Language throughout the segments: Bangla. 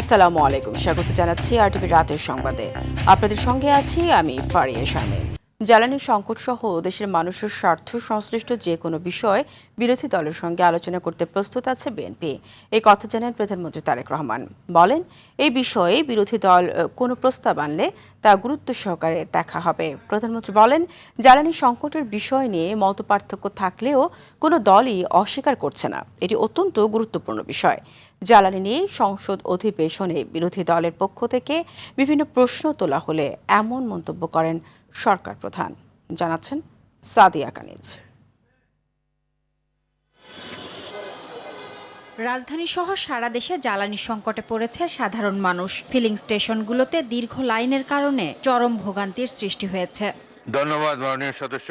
আসসালামু আলাইকুম, স্বাগত জানাচ্ছি আরটিভি রাতের সংবাদে। আপনাদের সঙ্গে আছি আমি ফারিয়া শারমিন। জ্বালানি সংকট সহ দেশের মানুষের স্বার্থ সংশ্লিষ্ট যে কোনো বিষয় বিরোধী দলের সঙ্গে আলোচনা করতে প্রস্তুত আছে বিএনপি। এই কথা জানান প্রধানমন্ত্রী তারেক রহমান। বলেন, এই বিষয়ে বিরোধী দল কোনো প্রস্তাব আনলে তা গুরুত্ব সহকারে দেখা হবে। প্রধানমন্ত্রী বলেন, জ্বালানি সংকটের বিষয় নিয়ে মতপার্থক্য থাকলেও কোনো দলই অস্বীকার করছে না, এটি অত্যন্ত গুরুত্বপূর্ণ বিষয়। জ্বালানি নিয়ে সংসদ অধিবেশনে বিরোধী দলের পক্ষ থেকে বিভিন্ন প্রশ্ন তোলা হলে এমন মন্তব্য করেন সরকার প্রধান। জানাচ্ছেন সাদিয়া কানিজ। রাজধানী সহ সারা দেশে জ্বালানি সংকটে পড়েছে সাধারণ মানুষ। ফিলিং স্টেশনগুলোতে দীর্ঘ লাইনের কারণে চরম ভোগান্তির সৃষ্টি হয়েছে। ধন্যবাদ মাননীয় সদস্য।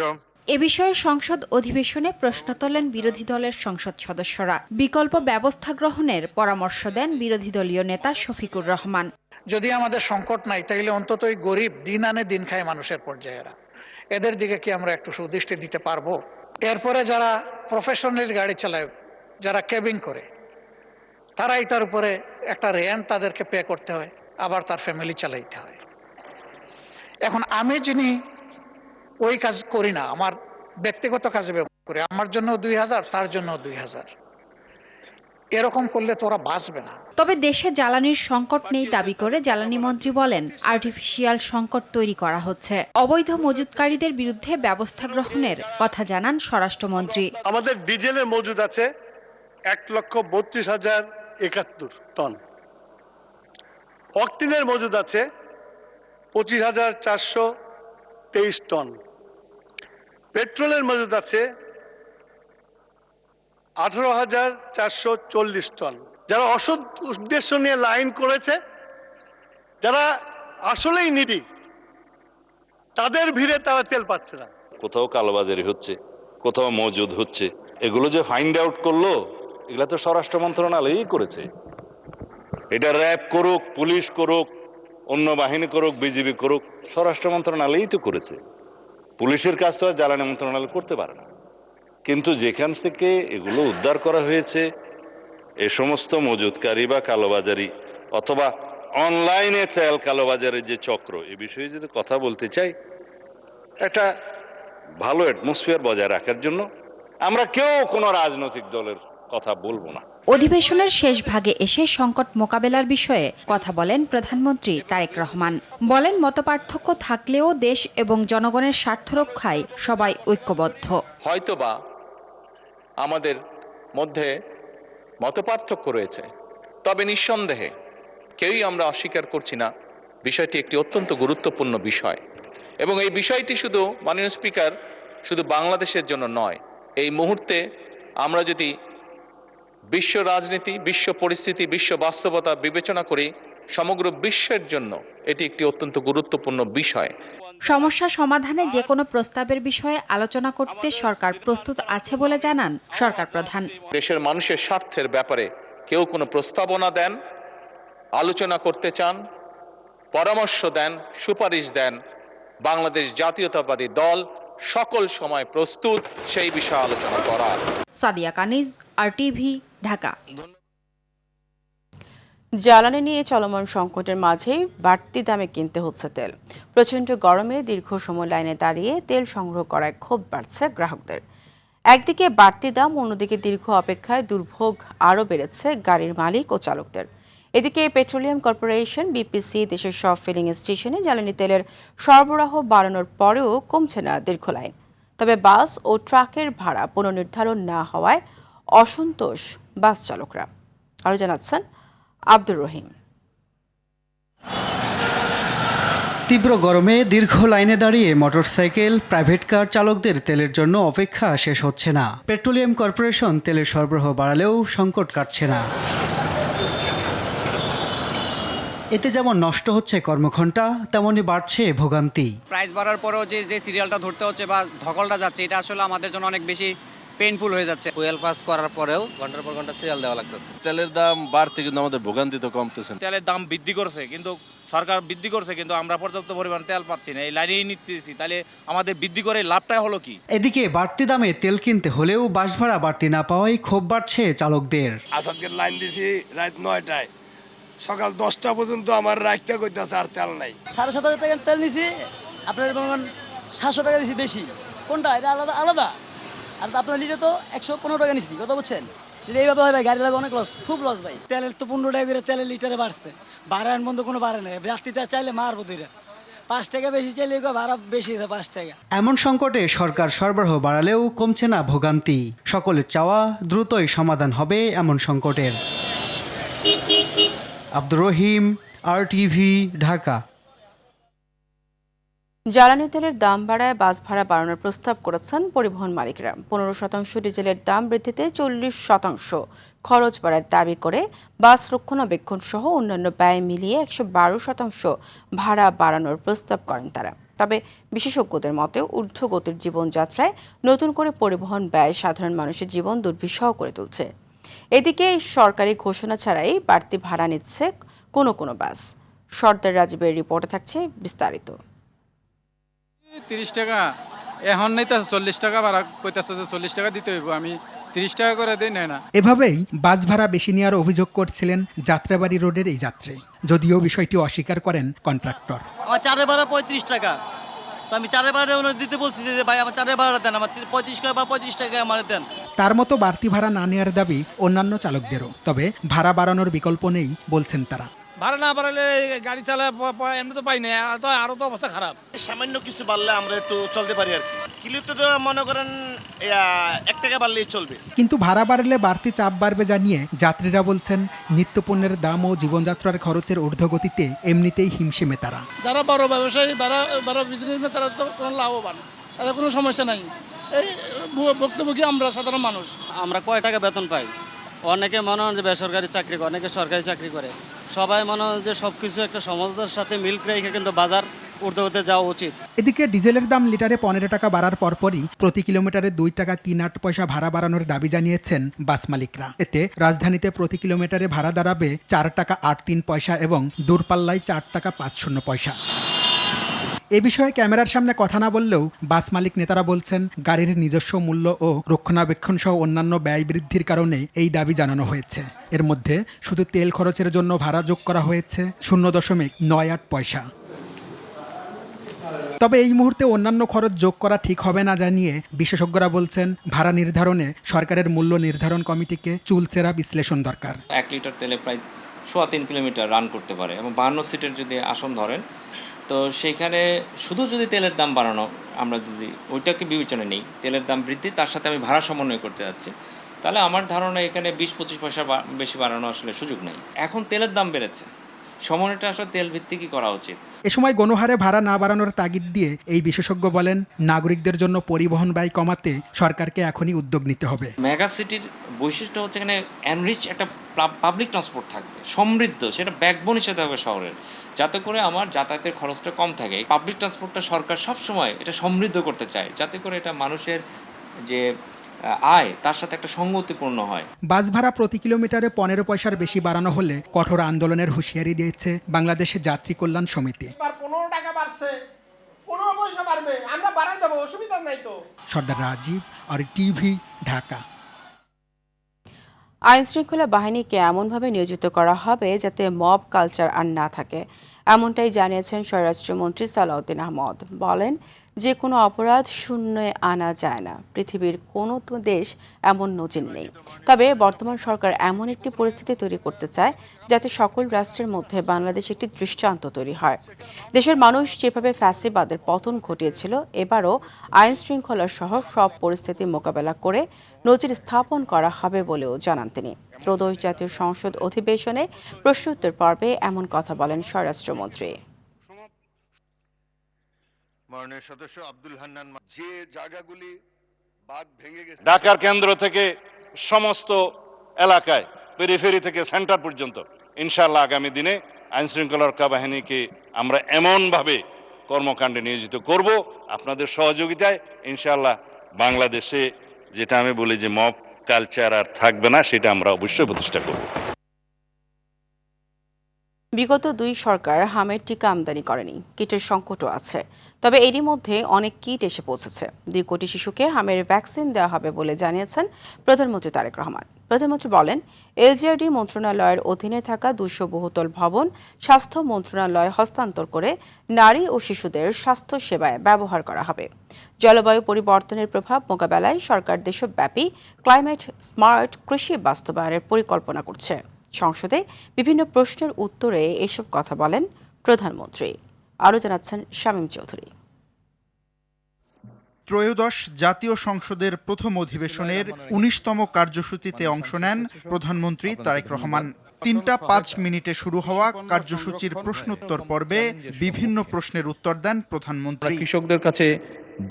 এ বিষয়ে সংসদ অধিবেশনে প্রশ্ন তোলেন বিরোধী দলের সংসদ সদস্যরা। বিকল্প ব্যবস্থা গ্রহণের পরামর্শ দেন বিরোধী দলীয় নেতা শফিকুর রহমান। যদি আমাদের সংকট নাই তাইলে অন্তত এই গরিব দিন আনে দিন খায় মানুষের পর্যায়েরা, এদের দিকে কি আমরা একটু সুদৃষ্টি দিতে পারবো? এরপরে যারা প্রফেশনাল গাড়ি চালায়, যারা কেবিং করে, তারা এটার উপরে একটা রেন্ট তাদেরকে পে করতে হয়, আবার তার ফ্যামিলি চালাইতে হয়। এখন আমি যিনি ওই কাজ করি না, আমার ব্যক্তিগত কাজে ব্যবহার করি, আমার জন্য 2000, তার জন্য 2000, এরকম করলে তো ওরা বাঁচবে না। তবে দেশে জ্বালানির সংকট নেই দাবি করে জ্বালানি মন্ত্রী বলেন, আর্টিফিশিয়াল সংকট তৈরি করা হচ্ছে। অবৈধ মজুতকারীদের বিরুদ্ধে ব্যবস্থা গ্রহণের কথা জানান স্বরাষ্ট্রমন্ত্রী। আমাদের ডিজেলের মজুদ আছে 1,32,071 টন, অকটেনের মজুদ আছে 25,423 টন, পেট্রোলের মজুদ আছে 18,440 টন। যারা অসৎ উদ্দেশ্য নিয়ে লাইন করেছে, যারা আসলেই নিডি, তাদের ভিড়ে তারা তেল পাচ্ছে না। কোথাও কালোবাজারি হচ্ছে, কোথাও মজুদ হচ্ছে, এগুলো যে ফাইন্ড আউট করলো, এগুলো তো স্বরাষ্ট্র মন্ত্রণালয়ই করেছে। এটা র্যাব করুক, পুলিশ করুক, অন্য বাহিনী করুক, বিজিবি করুক, স্বরাষ্ট্র মন্ত্রণালয়ই তো করেছে। পুলিশের কাজ তো আর জ্বালানি মন্ত্রণালয় করতে পারে না। কিন্তু যেখান থেকে এগুলো উদ্ধার করা হয়েছে, এ সমস্ত মজুদকারী বা কালোবাজারি অথবা অনলাইনে তেল কালোবাজারের যে চক্র, এ বিষয়ে যদি কথা বলতে চাই, একটা ভালো অ্যাটমসফিয়ার বজায় রাখার জন্য আমরা কেউ কোনো রাজনৈতিক দলের কথা বলবো না। অধিবেশনের শেষ ভাগে এসে সংকট মোকাবেলার বিষয়ে কথা বলেন প্রধানমন্ত্রী তারেক রহমান। বলেন, মতপার্থক্য থাকলেও দেশ এবং জনগণের স্বার্থ রক্ষায় সবাই ঐক্যবদ্ধ। হয়তোবা আমাদের মধ্যে মতপার্থক্য রয়েছে, তবে নিঃসন্দেহে কেউই আমরা অস্বীকার করছি না বিষয়টি একটি অত্যন্ত গুরুত্বপূর্ণ বিষয়। এবং এই বিষয়টি শুধু মাননীয় স্পিকার শুধু বাংলাদেশের জন্য নয়, এই মুহূর্তে আমরা যদি বিশ্ব রাজনীতি, বিশ্ব পরিস্থিতি, বিশ্ব বাস্তবতা বিবেচনা করি, সমগ্র বিশ্বের জন্য এটি একটি অত্যন্ত গুরুত্বপূর্ণ বিষয়। সমস্যা সমাধানে যে কোনো প্রস্তাবের বিষয়ে আলোচনা করতে সরকার প্রস্তুত আছে বলে জানান সরকার প্রধান। দেশের মানুষের স্বার্থের ব্যাপারে কেউ কোনো প্রস্তাবনা দেন, আলোচনা করতে চান, পরামর্শ দেন, সুপারিশ দেন, বাংলাদেশ জাতীয়তাবাদী দল সকল সময় প্রস্তুত সেই বিষয়ে আলোচনা করার। সাদিয়া কানিজ, আরটিভি, ঢাকা। জ্বালানি নিয়ে চলমান সংকটের মাঝেই বাড়তি দামে কিনতে হচ্ছে তেল। প্রচণ্ড গরমে দীর্ঘ সময় লাইনে দাঁড়িয়ে তেল সংগ্রহ করায় ক্ষোভ বাড়ছে গ্রাহকদের। একদিকে বাড়তি দাম, অন্যদিকে দীর্ঘ অপেক্ষায় দুর্ভোগ আরও বেড়েছে গাড়ির মালিক ও চালকদের। এদিকে পেট্রোলিয়াম কর্পোরেশন বিপিসি দেশের সব ফিলিং স্টেশনে জ্বালানি তেলের সরবরাহ বাড়ানোর পরেও কমছে না দীর্ঘ লাইন। তবে বাস ও ট্রাকের ভাড়া পুনর্নির্ধারণ না হওয়ায় অসন্তোষ বাস চালকরা। আরও জানাচ্ছেন আব্দুর রহিম। তীব্র গরমে দীর্ঘ লাইনে দাঁড়িয়ে মোটরসাইকেল, প্রাইভেট কার চালকদের তেলের জন্য অপেক্ষা শেষ হচ্ছে না। পেট্রোলিয়াম কর্পোরেশন তেলের সরবরাহ বাড়ালেও সংকট কাটছে না। এতে যেমন নষ্ট হচ্ছে কর্মঘণ্টা, তেমনই বাড়ছে ভোগান্তি। প্রাইস বাড়ার পরেও যে সিরিয়ালটা ধরতে হচ্ছে বা ধকলটা যাচ্ছে, এটা আসলে আমাদের জন্য অনেক বেশি পেইনফুল হয়ে যাচ্ছে। ফুয়েল পাস করার পরেও ঘন্টার পর ঘন্টা সিরিয়াল দেওয়া লাগতেছে। তেলের দাম বাড়তে কিন্তু আমাদের ভোগান্তি তো কমতেছে। তেলের দাম বৃদ্ধি করছে, কিন্তু সরকার বৃদ্ধি করছে, কিন্তু আমরা পর্যাপ্ত পরিমাণ তেল পাচ্ছি না, এই লাইনেই নিতেছি। তাহলে আমাদের বৃদ্ধি করে লাভটা হলো কি? এদিকে বাড়তি দামে তেল কিনতে হলেও বাস ভাড়া বাড়তি না পাওয়ায় ক্ষোভ বাড়ছে চালকদের। আসাদকে লাইন দিছি রাত 9টায়, সকাল 10টা পর্যন্ত আমার রাইতে কইতাছে আর তেল নাই। 7,500 টাকা তেল নিছি, আপনার 700 টাকা দিছি বেশি। কোনটা এটা আলাদা আলাদা, আর আপনার লিটার তো 115 টাকা নিছি, কথা বুঝছেন? যদি এইভাবে হয় ভাই গাড়ি লাগা অনেক লস, খুব লস ভাই। তেলের তো 15 টাকা করে তেলের লিটারে বাড়ছে, ভাড়ার মধ্যে কোনো বাড়ে নাই। রাস্তিতে চাইলে মারবো দুইটা, 5 টাকা বেশি চাইলে ভাড়া বেশি 5 টাকা। এমন সংকটে সরকার সরবরাহ বাড়ালেও কমছে না ভোগান্তি। সকলের চাওয়া দ্রুতই সমাধান হবে এমন সংকটের। আব্দুর রহিম, RTV, ঢাকা। জ্বালানি তেলের দাম বাড়ায় বাস ভাড়া বাড়ানোর প্রস্তাব করেছেন পরিবহন মালিকরা। 15% ডিজেলের দাম বৃদ্ধিতে 40% খরচ বাড়ার দাবি করে বাস রক্ষণাবেক্ষণ সহ অন্যান্য ব্যয় মিলিয়ে 112% ভাড়া বাড়ানোর প্রস্তাব করেন তারা। তবে বিশেষজ্ঞদের মতে ঊর্ধ্বগতির জীবনযাত্রায় নতুন করে পরিবহন ব্যয় সাধারণ মানুষের জীবন দুর্বিষহ করে তুলছে। এদিকে সরকারি ঘোষণা ছাড়াই বাড়তি ভাড়া নিচ্ছে কোনো কোনো বাস। সর্দার রাজীবের রিপোর্টে থাকছে বিস্তারিত। 30 টাকা এখন নেই তো 40 টাকা ভাড়া কইতাছে, 40 টাকা দিতে হইব, আমি 30 টাকা করে দিই না। এভাবেই বাস ভাড়া বেশি নেওয়ার অভিযোগ করছিলেন যাত্রাবাড়ি রোডের এই যাত্রী, যদিও বিষয়টি অস্বীকার করেন কন্ট্রাক্টর। আমার চারের ভাড়া 35 টাকা, তো আমি চারের ভাড়া দিতে বলছি যে ভাই আমার চারের ভাড়া দেন, আমার 35 টাকা বা 35 টাকা আমার দেন। তার মতো বাড়তি ভাড়া না নেওয়ার দাবি অন্যান্য চালকদেরও, তবে ভাড়া বাড়ানোর বিকল্প নেই বলছেন তারা। ভাড়া না বাড়ালে গাড়ি চালা এমনি তো পাই না, আরো তো অবস্থা খারাপ। সামান্য কিছু বাড়লে আমরা একটু চলতে পারি আর কি। কিলোতে তো মনে করেন 1 টাকা বাড়লেই চলবে। কিন্তু ভাড়া বাড়লে বাড়তি চাপ বাড়বে জানিয়ে যাত্রীরা বলছেন নিত্যপণ্যের দাম ও জীবনযাত্রার খরচের ঊর্ধ্বগতিতে এমনিতেই হিমশিমে তারা। যারা বড় ব্যবসায়ী বড় বিজনেসম্যান তারা তো কোনো লাভবান, তাদের কোনো সমস্যা নাই। এই ভুক্তভোগী আমরা সাধারণ মানুষ। আমরা কয় টাকা বেতন পাই? অনেকে মনে হয় যে বেসরকারি চাকরি করে, অনেকে সরকারি চাকরি করে। সবাই মনে হয় যে সব কিছু একটা সমাজের সাথে মিল রেখে কিন্তু বাজার ঊর্ধ্বগতিতে যাওয়া উচিত। এদিকে ডিজেলের দাম লিটারে 15 টাকা বাড়ার পরপরই প্রতি কিলোমিটারে 2 টাকা 38 পয়সা ভাড়া বাড়ানোর দাবি জানিয়েছেন বাস মালিকরা। এতে রাজধানীতে প্রতি কিলোমিটারে ভাড়া দাঁড়াবে 4 টাকা 83 পয়সা এবং দূরপাল্লায় 4 টাকা 50 পয়সা। এ বিষয়ে ক্যামেরার সামনে কথা না বললেও বাস মালিক নেতারা বলছেন গাড়ির নিজস্ব মূল্য ও রক্ষণাবেক্ষণ সহ অন্যান্য ব্যয় বৃদ্ধির কারণে এই দাবি জানানো হয়েছে। এর মধ্যে শুধু তেল খরচের জন্য ভাড়া যোগ করা হয়েছে 0.98 পয়সা। তবে এই মুহূর্তে অন্যান্য খরচ যোগ করা ঠিক হবে না জানিয়ে বিশেষজ্ঞরা বলছেন ভাড়া নির্ধারণে সরকারের মূল্য নির্ধারণ কমিটিকে চুলচেরা বিশ্লেষণ দরকার। 1 লিটার তেলে প্রায় 3.25 কিলোমিটার রান করতে পারে এবং 52 সিটের যদি আসন ধরেন, তো সেইখানে শুধু যদি তেলের দাম বাড়ানো, আমরা যদি ওইটাকে বিবেচনায় নেই, তেলের দাম বৃদ্ধি তার সাথে আমি ভাড়া সমন্বয় করতে যাচ্ছি, তাহলে আমার ধারণা এখানে 20-25 পয়সা বেশি বাড়ানো আসলে সুযোগ নেই। এখন তেলের দাম বেড়েছে, সমন্বয়টা আসলে তেল ভিত্তিকই করা উচিত। এ সময় গণহারে ভাড়া না বাড়ানোর তাগিদ দিয়ে এই বিশেষজ্ঞ বলেন নাগরিকদের জন্য পরিবহন ব্যয় কমাতে সরকারকে এখনই উদ্যোগ নিতে হবে। মেগা সিটির বৈশিষ্ট্য হচ্ছে এখানে এনরিচ একটা পাবলিক ট্রান্সপোর্ট থাকবে, সমৃদ্ধ, সেটা ব্যাকবোন হিসেবে থাকবে শহরের, যাতে করে আমার যাতায়াতের খরচটা কম থাকে। পাবলিক ট্রান্সপোর্টটা সরকার সবসময় এটা সমৃদ্ধ করতে চায়, যাতে করে এটা মানুষের যে আয় তার সাথে একটা সঙ্গতিপূর্ণ হয়। বাস ভাড়া প্রতি কিলোমিটারে 15 পয়সার বেশি বাড়ানো হলে কঠোর আন্দোলনের হুঁশিয়ারি দিয়েছে বাংলাদেশের যাত্রী কল্যাণ সমিতি। 15 টাকা বাড়ছে, 15 পয়সা বাড়বে, আমরা বাড়াই দেবো, অসুবিধা নাই তো। সর্দার রাজীব, RTV, ঢাকা। আইন শৃঙ্খলা বাহিনীকে এমনভাবে নিয়োজিত করা হবে যাতে মব কালচার আর না থাকে, এমনটাই জানিয়েছেন স্বরাষ্ট্রমন্ত্রী সালাউদ্দিন আহমদ। বলেন, যে কোনো অপরাধ শূন্যে আনা যায় না, পৃথিবীর কোনো দেশ এমন নজির নেই। তবে বর্তমান সরকার এমন একটি পরিস্থিতি তৈরি করতে চায় যাতে সকল রাষ্ট্রের মধ্যে বাংলাদেশ একটি দৃষ্টান্ত তৈরি হয়। দেশের মানুষ যেভাবে ফ্যাসিবাদের পতন ঘটিয়েছিল, এবারও আইন শৃঙ্খলা সহ সব পরিস্থিতি মোকাবেলা করে নজির স্থাপন করা হবে বলেও জানান তিনি। ত্রয়োদশ জাতীয় সংসদ অধিবেশনে প্রশ্নোত্তর পর্বে এমন কথা বলেন স্বরাষ্ট্রমন্ত্রী। মাননীয় সদস্য আব্দুল হান্নান, যে জায়গাগুলি বাঁধ ভেঙে গেছে, ঢাকার কেন্দ্র থেকে সমস্ত এলাকায়, পেরিফেরি থেকে সেন্টার পর্যন্ত, ইনশাআল্লাহ আগামী দিনে আইন শৃঙ্খলা রক্ষা বাহিনীকে আমরা এমনভাবে কর্মকাণ্ডে নিয়োজিত করব আপনাদের সহযোগিতায়। ইনশাআল্লাহ বাংলাদেশে যেটা আমি বলি যে মব কালচার আর থাকবে না, সেটা আমরা অবশ্যই প্রতিষ্ঠা করব। বিগত 2 সরকার হামের টিকা আমদানি করেনি, কিটের সংকটও আছে। তবে এরই মধ্যে অনেক কিট এসে পৌঁছেছে। 2 কোটি শিশুকে হামের ভ্যাকসিন দেওয়া হবে বলে জানিয়েছেন প্রধানমন্ত্রী তারেক রহমান। প্রধানমন্ত্রী বলেন, এলজিআরডি মন্ত্রণালয়ের অধীনে থাকা 200 বহুতল ভবন স্বাস্থ্য মন্ত্রণালয় হস্তান্তর করে নারী ও শিশুদের স্বাস্থ্য সেবায় ব্যবহার করা হবে। জলবায়ু পরিবর্তনের প্রভাব মোকাবেলায় সরকার দেশব্যাপী ক্লাইমেট স্মার্ট কৃষি বাস্তবায়নের পরিকল্পনা করছে। সংসদে বিভিন্ন প্রশ্নের উত্তরে এসব কথা বলেন প্রধানমন্ত্রী। আরও জানাচ্ছেন শামীম চৌধুরী। ত্রয়োদশ জাতীয় সংসদের প্রথম অধিবেশনের 19তম কার্যসূচিতে অংশ নেন প্রধানমন্ত্রী তারেক রহমান। 3টা 5 শুরু হওয়া কার্যসূচির প্রশ্নোত্তর পর্বে বিভিন্ন প্রশ্নের উত্তর দেন প্রধানমন্ত্রী। কৃষকদের কাছে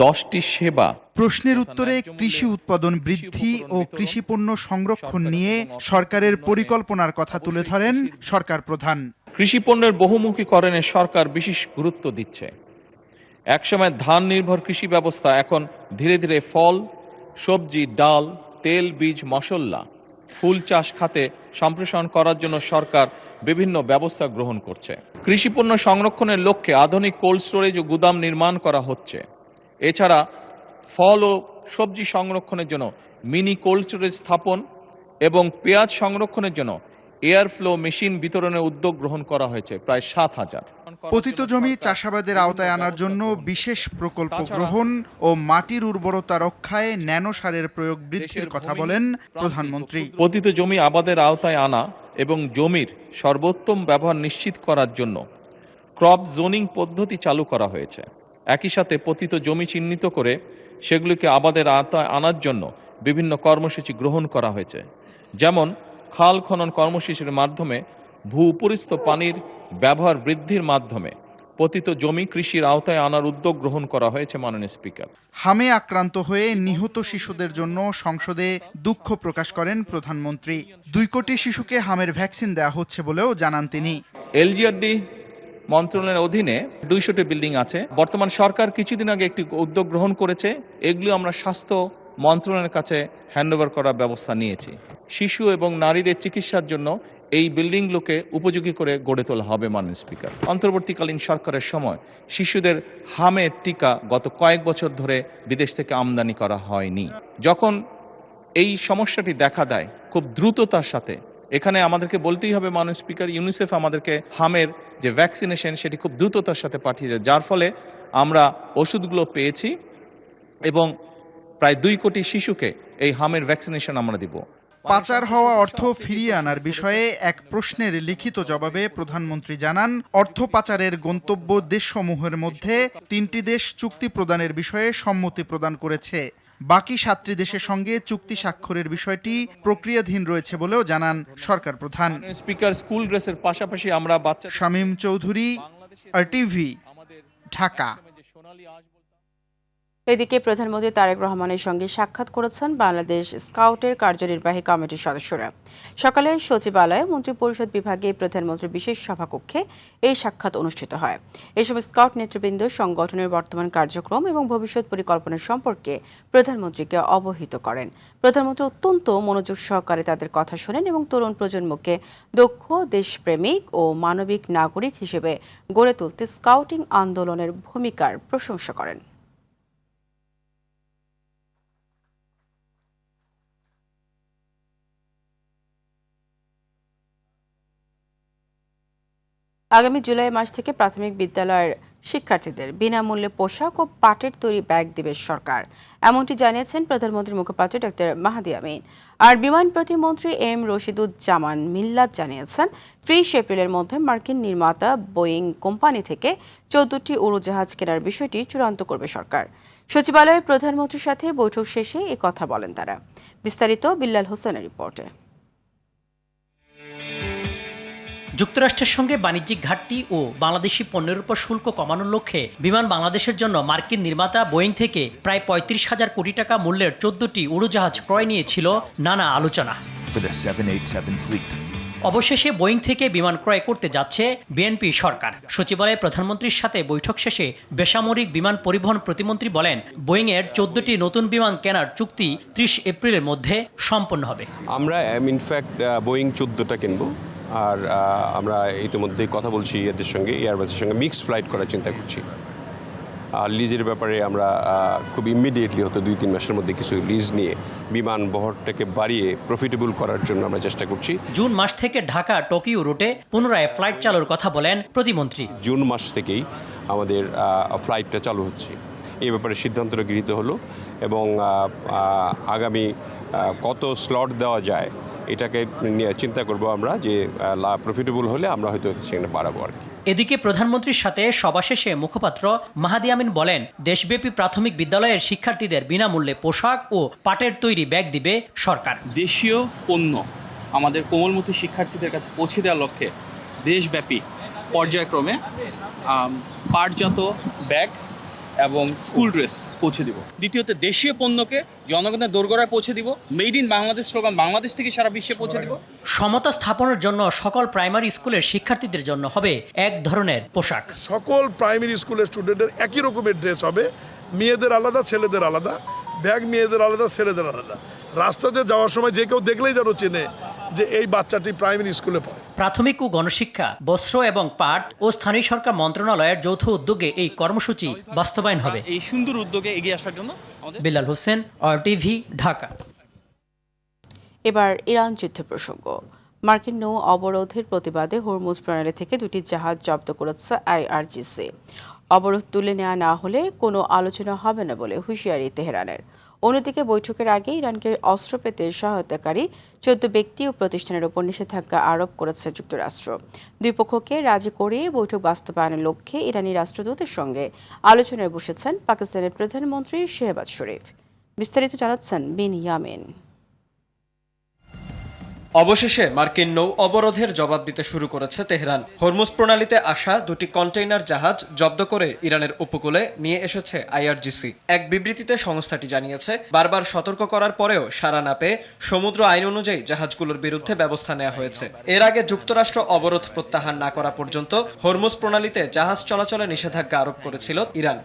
10টি সেবা। প্রশ্নের উত্তরে কৃষি উৎপাদন বৃদ্ধি ও কৃষিপণ্য সংরক্ষণ নিয়ে সরকারের পরিকল্পনার কথা তুলে ধরেন সরকার প্রধান। কৃষিপণ্যের বহুমুখীকরণে সরকার বিশেষ গুরুত্ব দিচ্ছে। একসময় ধান নির্ভর কৃষি ব্যবস্থা এখন ধীরে ধীরে ফল, সবজি, ডাল, তেল, বীজ, মশলা, ফুল চাষ খাতে সম্প্রসারণ করার জন্য সরকার বিভিন্ন ব্যবস্থা গ্রহণ করছে। কৃষিপণ্য সংরক্ষণের লক্ষ্যে আধুনিক কোল্ড স্টোরেজ ও গুদাম নির্মাণ করা হচ্ছে। এছাড়া ফল ও সবজি সংরক্ষণের জন্য মিনি কোল্ড স্টোরেজ স্থাপন এবং পেঁয়াজ সংরক্ষণের জন্য এয়ার ফ্লো মেশিন বিতরণের উদ্যোগ গ্রহণ করা হয়েছে প্রায় 7,000। পতিত জমি চাষাবাদের আওতায় আনার জন্য বিশেষ প্রকল্প গ্রহণ ও মাটির উর্বরতা রক্ষায় ন্যানো সারের প্রয়োগ বৃদ্ধির কথা বলেন প্রধানমন্ত্রী। পতিত জমি আবাদের আওতায় আনা এবং জমির সর্বোত্তম ব্যবহার নিশ্চিত করার জন্য ক্রপ জোনিং পদ্ধতি চালু করা হয়েছে। একই সাথে পতিত জমি চিহ্নিত করে সেগুলিকে আবাদের আওতায় আনার জন্য বিভিন্ন কর্মসূচি গ্রহণ করা হয়েছে। যেমন খাল খনন কর্মসূচির মাধ্যমে ভূ-উপরিস্থ পানির ব্যবহার বৃদ্ধির মাধ্যমে পতিত জমি কৃষির আওতায় আনার উদ্যোগ গ্রহণ করা হয়েছে। মাননীয় স্পিকার, হামে আক্রান্ত হয়ে নিহত শিশুদের জন্য সংসদে দুঃখ প্রকাশ করেন প্রধানমন্ত্রী। 2 কোটি শিশুকে হামের ভ্যাকসিন দেওয়া হচ্ছে বলেও জানান তিনি। এলজিআরডি মন্ত্রণালয়ের অধীনে 200টি বিল্ডিং আছে। বর্তমান সরকার কিছুদিন আগে একটি উদ্যোগ গ্রহণ করেছে। এগুলো আমরা স্বাস্থ্য মন্ত্রণালয়ের কাছে হ্যান্ডওভার করার ব্যবস্থা নিয়েছি। শিশু এবং নারীদের চিকিৎসার জন্য এই বিল্ডিংগুলোকে উপযোগী করে গড়ে তোলা হবে। মাননীয় স্পিকার, অন্তর্বর্তীকালীন সরকারের সময় শিশুদের হামের টিকা গত কয়েক বছর ধরে বিদেশ থেকে আমদানি করা হয়নি। যখন এই সমস্যাটি দেখা দেয় খুব দ্রুততার সাথে, এখানে আমাদেরকে বলতেই হবে মাননীয় স্পিকার, ইউনিসেফ আমাদেরকে হামের যে ভ্যাকসিনেশন সেটি খুব দ্রুততার সাথে পাঠিয়ে যায়, যার ফলে আমরা ওষুধগুলো পেয়েছি এবং প্রায় 2 কোটি শিশুকে এই হামের ভ্যাকসিনেশন আমরা দিব। পাচার হওয়া অর্থ ফিরিয়ে আনার বিষয়ে এক প্রশ্নের লিখিত জবাবে প্রধানমন্ত্রী জানান, অর্থ পাচারের গন্তব্য দেশসমূহের মধ্যে 3টি দেশ চুক্তি প্রদানের বিষয়ে সম্মতি প্রদান করেছে। বাকি 7টি দেশের সঙ্গে চুক্তি স্বাক্ষরের বিষয়টি প্রক্রিয়াধীন রয়েছে বলেও জানান সরকার প্রধান। স্পিকার, স্কুল ড্রেসের পাশাপাশি আমরা বাচ্চা। শামীম চৌধুরী, RTV, ঢাকা। এদিকে প্রধানমন্ত্রী তারেক রহমানের সঙ্গে সাক্ষাৎ করেছেন বাংলাদেশ স্কাউটের কার্যনির্বাহী কমিটির সদস্যরা। সকালে সচিবালয়ে মন্ত্রিপরিষদ বিভাগে প্রধানমন্ত্রীর বিশেষ সভাকক্ষে এই সাক্ষাৎ অনুষ্ঠিত হয়। এই সময় স্কাউট নেতৃবৃন্দ সংগঠনের বর্তমান কার্যক্রম এবং ভবিষ্যৎ পরিকল্পনা সম্পর্কে প্রধানমন্ত্রীকে অবহিত করেন। প্রধানমন্ত্রী অত্যন্ত মনোযোগ সহকারে তাদের কথা শোনেন এবং তরুণ প্রজন্মকে দক্ষ, দেশপ্রেমিক ও মানবিক নাগরিক হিসেবে গড়ে তুলতে স্কাউটিং আন্দোলনের ভূমিকার প্রশংসা করেন। আগামী জুলাই মাস থেকে প্রাথমিক বিদ্যালয়ের শিক্ষার্থীদের বিনামূল্যে পোশাক ও পাটের তৈরি ব্যাগ দেবে সরকার, এমনটি জানিয়েছেন প্রধানমন্ত্রীর মুখপাত্র ডক্টর মাহাদি আমিন। আর বিমান প্রতিমন্ত্রী এম রশিদুজ্জামান মিল্লাত জানিয়েছেন, 30 এপ্রিলের মধ্যে মার্কিন নির্মাতা বোয়িং কোম্পানি থেকে 14টি উড়োজাহাজ কেনার বিষয়টি চূড়ান্ত করবে সরকার। সচিবালয়ে প্রধানমন্ত্রীর সাথে বৈঠক শেষে এ কথা বলেন তারা। বিস্তারিত বিল্লাল হোসেনের রিপোর্টে। যুক্তরাষ্ট্রের সঙ্গে বাণিজ্যিক ঘাটতি ও বাংলাদেশি পণ্যের উপর শুল্ক কমানোর লক্ষ্যে বিমান বাংলাদেশের জন্য মার্কিন নির্মাতা বোয়িং থেকে প্রায় 35,000 কোটি টাকা মূল্যের 14টি উড়োজাহাজ ক্রয় নিয়েছিল নানা আলোচনা। অবশেষে বোয়িং থেকে বিমান ক্রয় করতে যাচ্ছে বিএনপি সরকার। সচিবালয়ে প্রধানমন্ত্রীর সাথে বৈঠক শেষে বেসামরিক বিমান পরিবহন প্রতিমন্ত্রী বলেন, বোয়িংয়ের 14টি নতুন বিমান কেনার চুক্তি 30 এপ্রিলের মধ্যে সম্পন্ন হবে। আমরা ইনফ্যাক্ট বোয়িং 14টা কিনবো। আর আমরা ইতিমধ্যেই কথা বলছি এদের সঙ্গে, এয়ারবাসের সঙ্গে মিক্সড ফ্লাইট করার চিন্তা করছি। লিজের ব্যাপারে আমরা খুব ইমিডিয়েটলি হয়তো 2-3 মাসের মধ্যে কিছু লিজ নিয়ে বিমান বহরটাকে বাড়িয়ে প্রফিটেবল করার জন্য আমরা চেষ্টা করছি। জুন মাস থেকে ঢাকা টোকিও রুটে পুনরায় ফ্লাইট চালুর কথা বলেন প্রতিমন্ত্রী। জুন মাস থেকেই আমাদের ফ্লাইটটা চালু হচ্ছে, এই ব্যাপারে সিদ্ধান্তটা গৃহীত হলো এবং আগামী কত স্লট দেওয়া যায় এটাকে নিয়ে চিন্তা করব আমরা, যে প্রফিটেবল হলে আমরা হয়তো সেখানে বাড়াবো আর কি। এদিকে প্রধানমন্ত্রীর সাথে সভা শেষে মুখপাত্র মাহাদি আমিন বলেন, দেশব্যাপী প্রাথমিক বিদ্যালয়ের শিক্ষার্থীদের বিনামূল্যে পোশাক ও পাটের তৈরি ব্যাগ দিবে সরকার। দেশীয় পণ্য আমাদের কোমলমতি শিক্ষার্থীদের কাছে পৌঁছে দেওয়ার লক্ষ্যে দেশব্যাপী পর্যায়ক্রমে পাটজাত ব্যাগ এবং স্কুল ড্রেস পৌঁছে দিব। দ্বিতীয়ত দেশীয় পণ্যকে জনগণের দোরগোড়ায় পৌঁছে দিব। Made in Bangladesh slogan Bangladesh থেকে সারা বিশ্বে পৌঁছে দিব। সমতা স্থাপনের জন্য সকল প্রাইমারি স্কুলের শিক্ষার্থীদের জন্য হবে এক ধরনের পোশাক। সকল প্রাইমারি স্কুলের স্টুডেন্টের একই রকমের ড্রেস হবে, মেয়েদের আলাদা ছেলেদের আলাদা, ব্যাগ মেয়েদের আলাদা ছেলেদের আলাদা। রাস্তাতে যাওয়ার সময় যে কেউ দেখলেই যেন চেনে যে এই বাচ্চাটি প্রাইমারি স্কুলে পড়ে। প্রাথমিক ও গণশিক্ষা, বস্ত্র এবং পাট ও স্থানীয় সরকার মন্ত্রণালয়ের যৌথ উদ্যোগে এই কর্মসূচি বাস্তবায়ন হবে। এই সুন্দর উদ্যোগে এগিয়ে আসার জন্য বিলাল হোসেন, RTV, ঢাকা। এবার ইরান যুদ্ধ প্রসঙ্গ। মার্কিন নৌ অবরোধের প্রতিবাদে হরমুজ প্রণালী থেকে 2টি জাহাজ জব্দ করেছে IRGC। অবরোধ তুলে নেওয়া না হলে কোনো আলোচনা হবে না বলে হুঁশিয়ারি তেহরানের। অন্যদিকে বৈঠকের আগে ইরানকে অস্ত্র পেতে সহায়তাকারী 14 ব্যক্তি ও প্রতিষ্ঠানের উপর নিষেধাজ্ঞা আরোপ করেছে যুক্তরাষ্ট্র। দুই পক্ষকে রাজি করিয়ে বৈঠক বাস্তবায়নের লক্ষ্যে ইরানি রাষ্ট্রদূতের সঙ্গে আলোচনায় বসেছেন পাকিস্তানের প্রধানমন্ত্রী শেহবাজ শরীফ। বিস্তারিত জানাচ্ছেন বিন ইয়ামিন। অবশেষে মার্কিন নৌ অবরোধের জবাব দিতে শুরু করেছে তেহরান। হরমুজ প্রণালীতে আসা 2টি কন্টেইনার জাহাজ জব্দ করে ইরানের উপকূলে নিয়ে এসেছে IRGC। এক বিবৃতিতে সংস্থাটি জানিয়েছে, বারবার সতর্ক করার পরেও সাড়া না পেয়ে সমুদ্র আইন অনুযায়ী জাহাজগুলোর বিরুদ্ধে ব্যবস্থা নেওয়া হয়েছে। এর আগে যুক্তরাষ্ট্র অবরোধ প্রত্যাহার না করা পর্যন্ত হরমুজ প্রণালীতে জাহাজ চলাচলে নিষেধাজ্ঞা আরোপ করেছিল ইরান।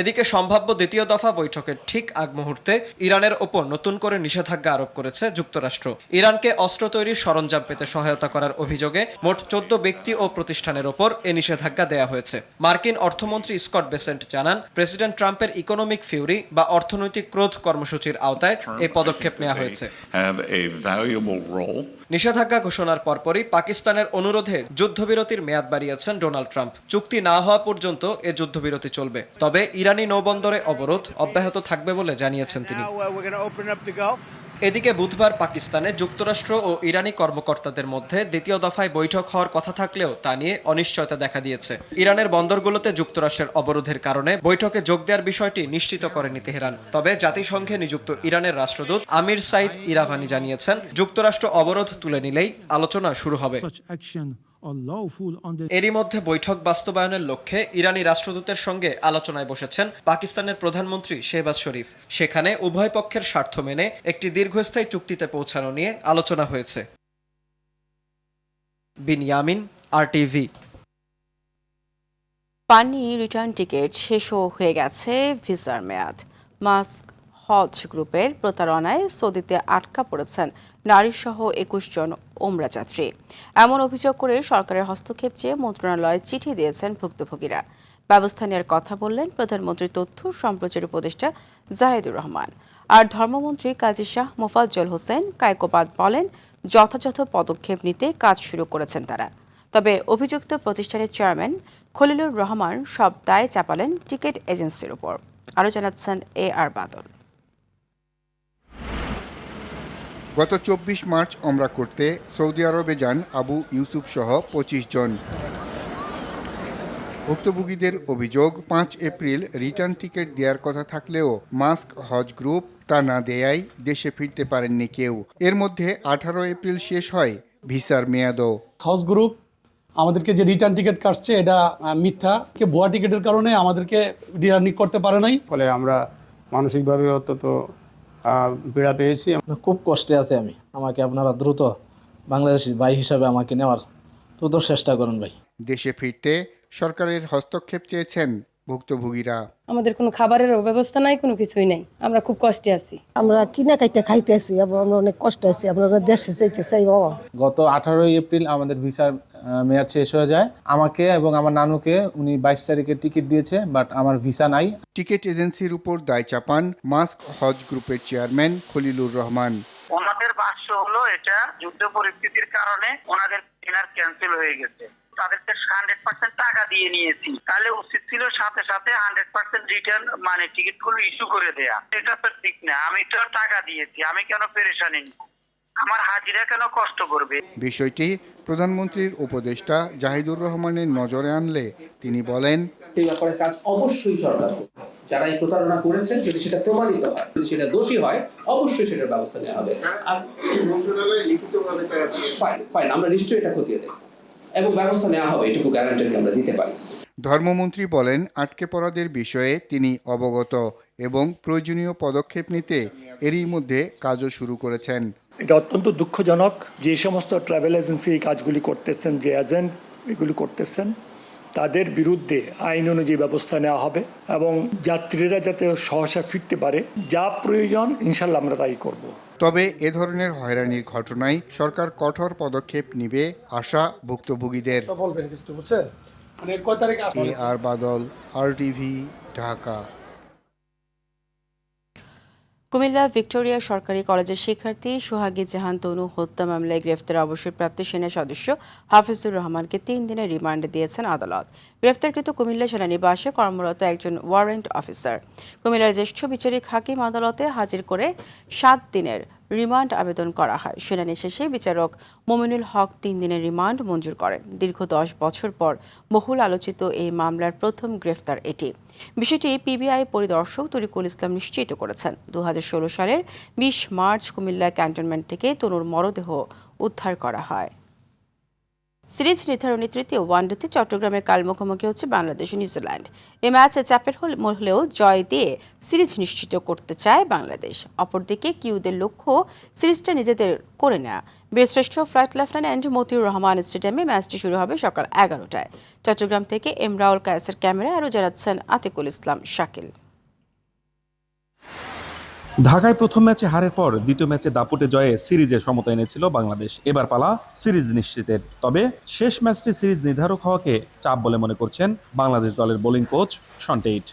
এদিকে সম্ভাব্য দ্বিতীয় দফা বৈঠকের ঠিক আগ মুহূর্তে ইরানের ওপর নতুন করে নিষেধাজ্ঞা আরোপ করেছে যুক্তরাষ্ট্র। ইরানকে অস্ত্র তৈরির সরঞ্জাম পেতে সহায়তা করার অভিযোগে মোট 14 ব্যক্তি ও প্রতিষ্ঠানের ওপর এ নিষেধাজ্ঞা দেয়া হয়েছে। মার্কিন অর্থমন্ত্রী স্কট বেসেন্ট জানান, প্রেসিডেন্ট ট্রাম্পের ইকোনমিক ফিউরি বা অর্থনৈতিক ক্রোধ কর্মসূচির আওতায় এই পদক্ষেপ নেওয়া হয়েছে। নিষেধাজ্ঞা ঘোষণার পরপরই পাকিস্তানের অনুরোধে যুদ্ধবিরতির মেয়াদ বাড়িয়েছেন ডোনাল্ড ট্রাম্প। চুক্তি না হওয়া পর্যন্ত এ যুদ্ধবিরতি চলবে, তবে ইরানি নৌবন্দরে অবরোধ অব্যাহত থাকবে বলে জানিয়েছেন তিনি। এদিকে বুধবার পাকিস্তানে যুক্তরাষ্ট্র ও ইরানি কর্মকর্তাদের মধ্যে দ্বিতীয় দফায় বৈঠক হওয়ার কথা থাকলেও তা নিয়ে অনিশ্চয়তা দেখা দিয়েছে। ইরানের বন্দরগুলোতে যুক্তরাষ্ট্রের অবরোধের কারণে বৈঠকে যোগ দেওয়ার বিষয়টি নিশ্চিত করেনি তেহরান। তবে জাতিসংঘে নিযুক্ত ইরানের রাষ্ট্রদূত আমির সাইদ ইরাভানি জানিয়েছেন, যুক্তরাষ্ট্র অবরোধ তুলে নিলেই আলোচনা শুরু হবে। এরই মধ্যে বৈঠক বাস্তবায়নের লক্ষ্যে ইরানি রাষ্ট্রদূতের সঙ্গে আলোচনায় বসেছেন পাকিস্তানের প্রধানমন্ত্রী শেহবাজ শরীফ। সেখানে উভয় পক্ষের স্বার্থ মেনে একটি দীর্ঘস্থায়ী চুক্তিতে পৌঁছানো নিয়ে আলোচনা হয়েছে। বিন ইয়ামিন, RTV। পানি রিটার্ন টিকিট শেষও হয়ে গেছে ভিসার মেয়াদ। মাস্ক হজ গ্রুপের প্রতারণায় সৌদিতে আটকা পড়েছেন নারীসহ 21 জন ওমরা যাত্রী। এমন অভিযোগ করে সরকারের হস্তক্ষেপ চেয়ে মন্ত্রণালয়ে চিঠি দিয়েছেন ভুক্তভোগীরা। ব্যবস্থা নেওয়ার কথা বললেন প্রধানমন্ত্রীর তথ্য সম্প্রচার উপদেষ্টা জাহিদুর রহমান। আর ধর্মমন্ত্রী কাজী শাহ মোফাজ্জল হোসেন কায়কোবাদ বলেন, যথাযথ পদক্ষেপ নিতে কাজ শুরু করেছেন তারা। তবে অভিযুক্ত প্রতিষ্ঠানের চেয়ারম্যান খলিলুর রহমান সব দায় চাপালেন টিকিট এজেন্সির উপর। আরও জানাচ্ছেন AR বাদল। গত 24 মার্চ ওমরা করতে সৌদি আরবে যান আবু ইউসুফ সহ 25 জন। ভুক্তভোগীদের অভিযোগ, 5 এপ্রিল রিটার্ন টিকিট দেওয়ার কথা থাকলেও মাস্ক হজ গ্রুপ তা না দেয়ায় দেশে ফিরতে পারেননি কেউ। এর মধ্যে 18 এপ্রিল শেষ হয় ভিসার মেয়াদও। হজ গ্রুপ আমাদেরকে যে রিটার্ন টিকিট কাটছে এটা মিথ্যা, ভুয়া টিকিটের কারণে আমাদেরকে রিটার্ন করতে পারে নাই। ফলে আমরা মানসিকভাবে অত্যন্ত পীড়া পেয়েছি। খুব কষ্টে আছে আমি। আমাকে আপনারা দ্রুত বাংলাদেশি ভাই হিসাবে আমাকে নেওয়ার দ্রুত চেষ্টা করুন ভাই। দেশে ফিরতে সরকারের হস্তক্ষেপ চেয়েছেন ভুক্তভোগীরা। আমাদের কোনো খাবারের ব্যবস্থা নাই, কোনো কিছুই নাই, আমরা খুব কষ্টে আছি। আমরা কিনা খাইতে খাইতে আছি, আমরা অনেক কষ্ট আছি, আমরা দেশে যাইতে চাই বাবা। গত 18 এপ্রিল আমাদের ভিসার মেয়াদ শেষ হয়ে যায়। আমাকে এবং আমার নানুকে উনি 22 তারিখে টিকিট দিয়েছে, বাট আমার ভিসা নাই। টিকিট এজেন্সির উপর দায় চাপান মাস্ক হজ গ্রুপের চেয়ারম্যান খলিলুর রহমান। ওনাদের ভাষ্য হলো এটা যুদ্ধ পরিস্থিতির কারণে ওনাদের ডিনার ক্যান্সেল হয়ে গেছে, তাদেরকে 100% টাকা দিয়ে নিয়েছি, তাহলে উচিত ছিল সাথে সাথে 100% রিটার্ন মানে টিকিটগুলো ইস্যু করে দেয়া। এটা তো ঠিক না, আমি তো টাকা দিয়েছি, আমি কেন পেরেশানি নিব, আমার হাজিরা কেন কষ্ট করবে। বিষয়টি প্রধানমন্ত্রীর উপদেষ্টা জাহিদুর রহমানের নজরে আনলে তিনি বলেন, এই ব্যাপারে কাজ অবশ্যই সরকার করবে। যারা এই প্রতারণা করেছেন যদি সেটা প্রমাণিত হয়, যদি সেটা দোষী হয়, অবশ্যই সেটার ব্যবস্থা নেওয়া হবে। আর মন্ত্রণালয়ে লিখিতভাবে ফাইন আমরা নিশ্চয়ই এটা খতিয়ে দেব এবং ব্যবস্থা নেওয়া হবে, এটুকু গ্যারান্টি আমরা দিতে পারি। ধর্মমন্ত্রী বলেন, আটকে পড়াদের বিষয়ে তিনি অবগত এবং প্রয়োজনীয় পদক্ষেপ নিতে এরই মধ্যে কাজও শুরু করেছেন। এটা অত্যন্ত দুঃখজনক যে সমস্ত ট্রাভেল এজেন্সি এই কাজগুলি করতেছেন, যে এজেন্ট এগুলি করতেছেন, তাদের বিরুদ্ধে আইন অনুযায়ী ব্যবস্থা নেওয়া হবে এবং যাত্রীরা যাতে সহসা ফিরতে পারে, যা প্রয়োজন ইনশাল্লাহ আমরা তাই করব। তবে এ ধরনের হয়রানির ঘটনায় সরকার কঠোর পদক্ষেপ নেবে আশা ভুক্তভোগীদের। আর বাদল, RTV, ঢাকা। কুমিল্লা ভিক্টোরিয়া সরকারি কলেজের শিক্ষার্থী সোহাগী জাহান তনু হত্যা মামলায় গ্রেফতার অবসরপ্রাপ্ত সেনা সদস্য হাফিজুর রহমানকে 3 দিনের রিমান্ডে দিয়েছেন আদালত। গ্রেফতারকৃত কুমিল্লা সেনানিবাসে কর্মরত একজন ওয়ারেন্ট অফিসার। কুমিল্লার জ্যেষ্ঠ বিচারিক হাকিম আদালতে হাজির করে 7 দিনের রিমান্ড আবেদন করা হয়। শুনানি শেষে বিচারক মোমিনুল হক 3 দিনের রিমান্ড মঞ্জুর করেন। দীর্ঘ 10 বছর পর বহুল আলোচিত এই মামলার প্রথম গ্রেফতার এটি। বিষয়টি পিবিআই পরিদর্শক তরিকুল ইসলাম নিশ্চিত করেছেন। 2016 সালের 20 মার্চ কুমিল্লা ক্যান্টনমেন্ট থেকে তনুর মরদেহ উদ্ধার করা হয়। সিরিজ নির্ধারণী তৃতীয় ওয়ানডেতে চট্টগ্রামে কাল মুখোমুখি হচ্ছে বাংলাদেশ ও নিউজিল্যান্ড। এই ম্যাচে চাপের হলেও জয় দিয়ে সিরিজ নিশ্চিত করতে চায় বাংলাদেশ। অপরদিকে কিউদের লক্ষ্য সিরিজটা নিজেদের করে নেওয়া। বীরশ্রেষ্ঠ ফ্লাইট লেফটেন্যান্ট মতিউর রহমান স্টেডিয়ামে ম্যাচটি শুরু হবে সকাল 11টায়। চট্টগ্রাম থেকে রাউল কায়েসের ক্যামেরায় আরও জানাচ্ছেন আতিকুল ইসলাম শাকিল। ঢাকায় প্রথম ম্যাচে হারের পর দ্বিতীয় ম্যাচে দাপুটে জয়ে সিরিজে সমতা এনেছিল বাংলাদেশ। এবার পালা সিরিজ নিশ্চিতের। তবে শেষ ম্যাচটি সিরিজ নির্ধারক হওয়াকে চাপ বলে মনে করছেন বাংলাদেশ দলের বোলিং কোচ শন টেইট।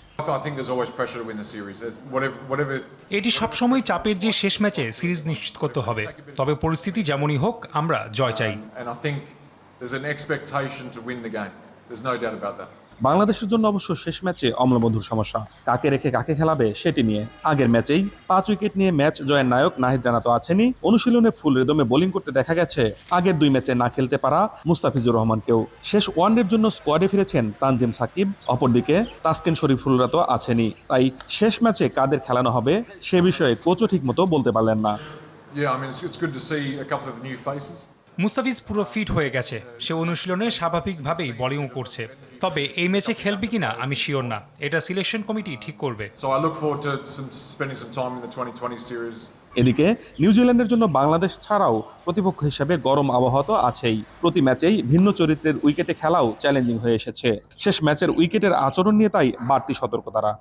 এটি সবসময় চাপের যে শেষ ম্যাচে সিরিজ নিশ্চিত করতে হবে, তবে পরিস্থিতি যেমনই হোক আমরা জয় চাই। বাংলাদেশের জন্য অবশ্য শেষ ম্যাচে অম্লমধুর সমস্যা। কাকে রেখে কাকে খেলাবে সেটি নিয়ে। আগের ম্যাচেই 5 উইকেট নিয়ে ম্যাচ জয়ের নায়ক নাহিদ রানা তো আছেনই, অনুশীলনে ফুল রিদমে বোলিং করতে দেখা গেছে আগের 2 ম্যাচে না খেলতে পারা মুস্তাফিজুর রহমানকেও। শেষ ওয়ানডের জন্য স্কোয়াডে ফিরেছেন তানজিম সাকিব। অপরদিকে তাসকিন শরীফুলরা তো আছেনই। তাই শেষ ম্যাচে কাদের খেলানো হবে সে বিষয়ে কোচও ঠিক মতো বলতে পারলেন না। মুস্তাফিজ পুরো ফিট হয়ে গেছে, সে অনুশীলনে স্বাভাবিকভাবেই বোলিংও করছে। তবে এই ম্যাচে খেলবে কিনা আমি শিওর না, এটা সিলেকশন কমিটি ঠিক করবে। এদিকে নিউজিল্যান্ডের জন্য বাংলাদেশ ছাড়াও প্রতিপক্ষ হিসেবে গরম আবহাওয়া তো আছেই। প্রতি ম্যাচেই ভিন্ন চরিত্রের উইকেটে খেলাও চ্যালেঞ্জিং হয়ে এসেছে। শেষ ম্যাচের উইকেটের আচরণ নিয়ে তাই বাড়তি সতর্কতারা।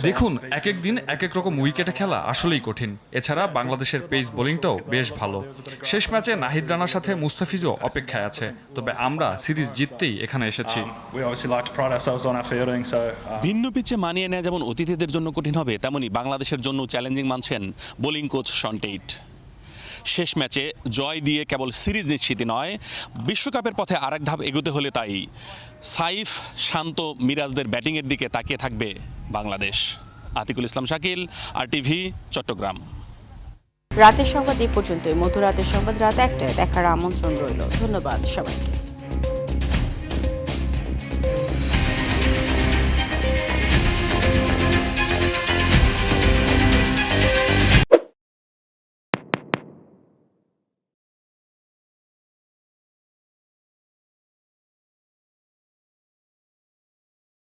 দেখুন, এক এক দিন এক এক রকম উইকেটে খেলা আসলেই কঠিন। এছাড়া বাংলাদেশের পেস বোলিংটাও বেশ ভালো। শেষ ম্যাচে নাহিদ রানার সাথে মুস্তাফিজও অপেক্ষায় আছে। তবে আমরা সিরিজ জিততেই এখানে এসেছি। ভিন্ন পিচে মানিয়ে নেওয়া যেমন অতিথিদের জন্য কঠিন হবে, তেমনি বাংলাদেশের জন্য চ্যালেঞ্জিং মানছেন বোলিং কোচ শন টেইট। শেষ ম্যাচে জয় দিয়ে কেবল সিরিজ নিশ্চিতই নয়, বিশ্বকাপের পথে আরেক ধাপ এগোতে হলে তাই সাইফ, শান্ত, মিরাজদের ব্যাটিংয়ের দিকে তাকিয়ে থাকবে বাংলাদেশ। আতিকুল ইসলাম শাকিল, RTV, চট্টগ্রাম। রাতের সংবাদ এই পর্যন্তই। মধ্যরাতের সংবাদ রাত 1টায় দেখার আমন্ত্রণ রইল। ধন্যবাদ সবাইকে।